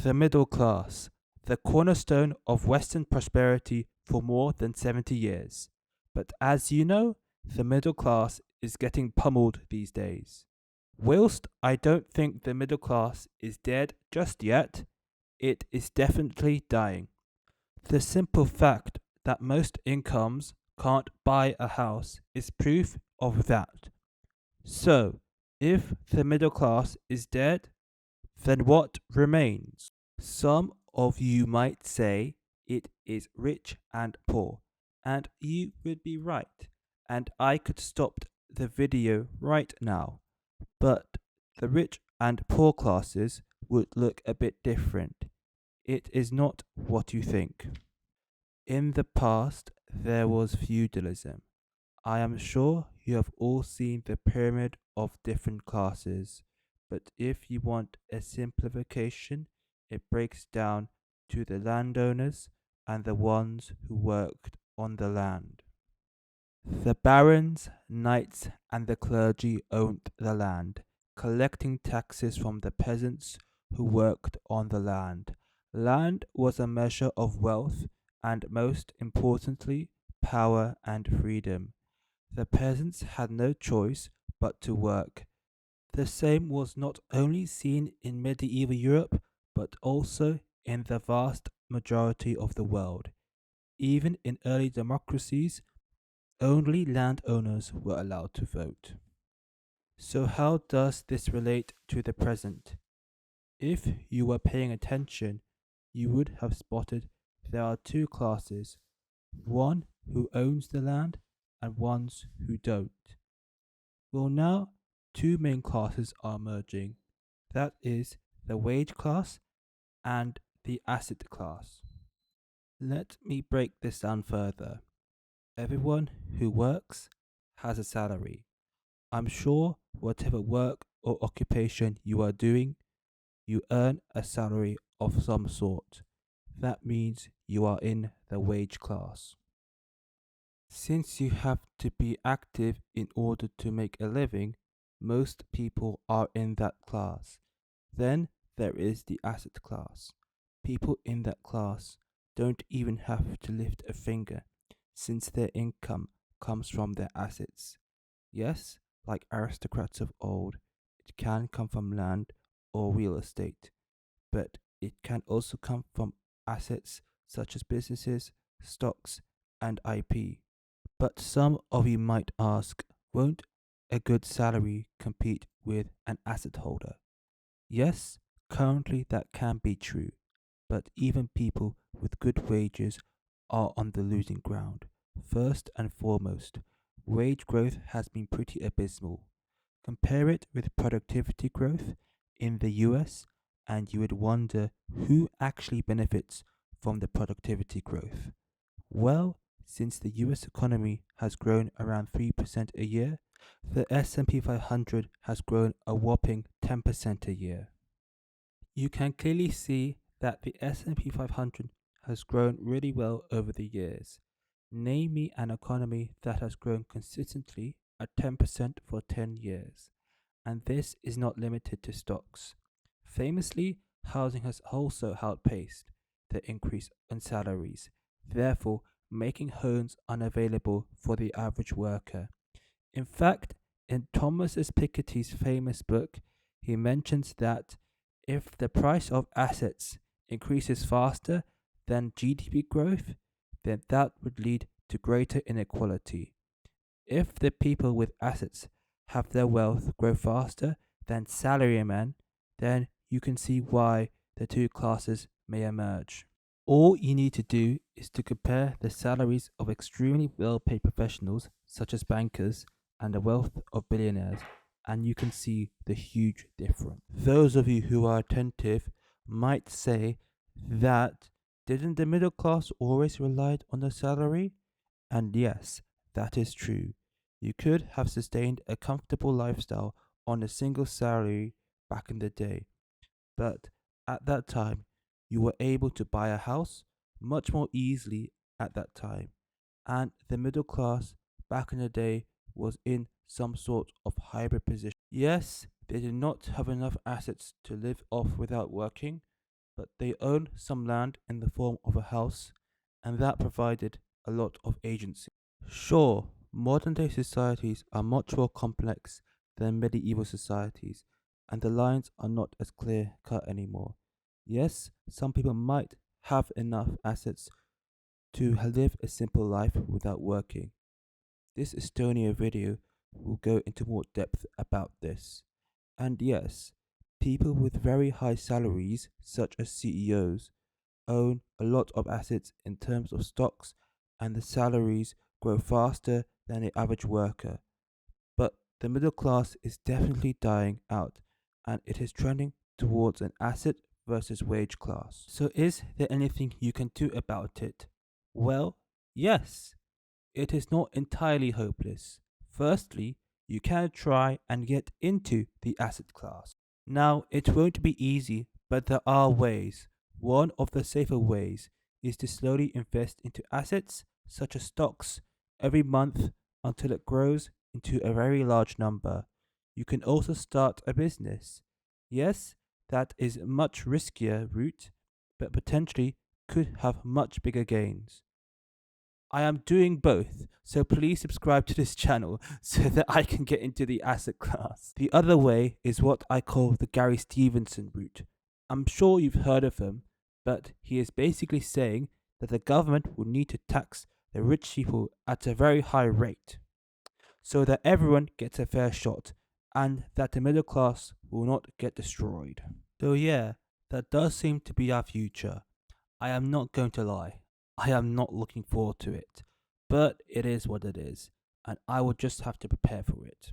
The middle class, the cornerstone of Western prosperity for more than 70 years. But as you know, the middle class is getting pummeled these days. Whilst I don't think the middle class is dead just yet, it is definitely dying. The simple fact that most incomes can't buy a house is proof of that. So, if the middle class is dead, then what remains? Some of you might say it is rich and poor, and you would be right, and I could stop the video right now, but the rich and poor classes would look a bit different. It is not what you think. In the past, there was feudalism. I am sure you have all seen the pyramid of different classes, but if you want a simplification, it breaks down to the landowners and the ones who worked on the land. The barons, knights, and the clergy owned the land, collecting taxes from the peasants who worked on the land. Land was a measure of wealth and, most importantly, power and freedom. The peasants had no choice but to work. The same was not only seen in medieval Europe, but also in the vast majority of the world. Even in early democracies, only landowners were allowed to vote. So, how does this relate to the present? If you were paying attention, you would have spotted there are two classes, one who owns the land and ones who don't. Well, now two main classes are emerging. That is the wage class and the asset class. Let me break this down further. Everyone who works has a salary. I'm sure whatever work or occupation you are doing, you earn a salary of some sort. That means you are in the wage class. Since you have to be active in order to make a living, most people are in that class. Then there is the asset class. People in that class don't even have to lift a finger since their income comes from their assets. Yes, like aristocrats of old, it can come from land or real estate, but it can also come from assets such as businesses, stocks, and IP. But some of you might ask, won't a good salary compete with an asset holder? Yes, currently that can be true, but even people with good wages are on the losing ground. First and foremost, wage growth has been pretty abysmal. Compare it with productivity growth in the US, and you would wonder who actually benefits from the productivity growth. Well, since the US economy has grown around 3% a year, the S&P 500 has grown a whopping 10% a year. You can clearly see that the S&P 500 has grown really well over the years. Name me an economy that has grown consistently at 10% for 10 years. And this is not limited to stocks. Famously, housing has also outpaced the increase in salaries, therefore making homes unavailable for the average worker. In fact, in Thomas Piketty's famous book, he mentions that if the price of assets increases faster than GDP growth, then that would lead to greater inequality. If the people with assets have their wealth grow faster than salarymen, then you can see why the two classes may emerge. All you need to do is to compare the salaries of extremely well paid professionals, such as bankers, and the wealth of billionaires, and you can see the huge difference. Those of you who are attentive might say that didn't the middle class always rely on the salary? And yes, that is true. You could have sustained a comfortable lifestyle on a single salary back in the day, but at that time, you were able to buy a house much more easily at that time, and the middle class back in the day was in some sort of hybrid position. Yes, they did not have enough assets to live off without working, but they owned some land in the form of a house, and that provided a lot of agency. Sure, modern day societies are much more complex than medieval societies, and the lines are not as clear cut anymore. Yes, some people might have enough assets to live a simple life without working. This Estonia video will go into more depth about this. And yes, people with very high salaries, such as CEOs, own a lot of assets in terms of stocks, and the salaries grow faster than the average worker. But the middle class is definitely dying out, and it is trending towards an asset versus wage class. So, is there anything you can do about it? Well, yes, it is not entirely hopeless. Firstly, you can try and get into the asset class. Now, it won't be easy, but there are ways. One of the safer ways is to slowly invest into assets, such as stocks, every month until it grows into a very large number. You can also start a business. Yes, that is a much riskier route, but potentially could have much bigger gains. I am doing both, so please subscribe to this channel so that I can get into the asset class. The other way is what I call the Gary Stevenson route. I'm sure you've heard of him, but he is basically saying that the government will need to tax the rich people at a very high rate so that everyone gets a fair shot and that the middle class will not get destroyed. So, yeah, that does seem to be our future. I am not going to lie. I am not looking forward to it. But it is what it is, and I will just have to prepare for it.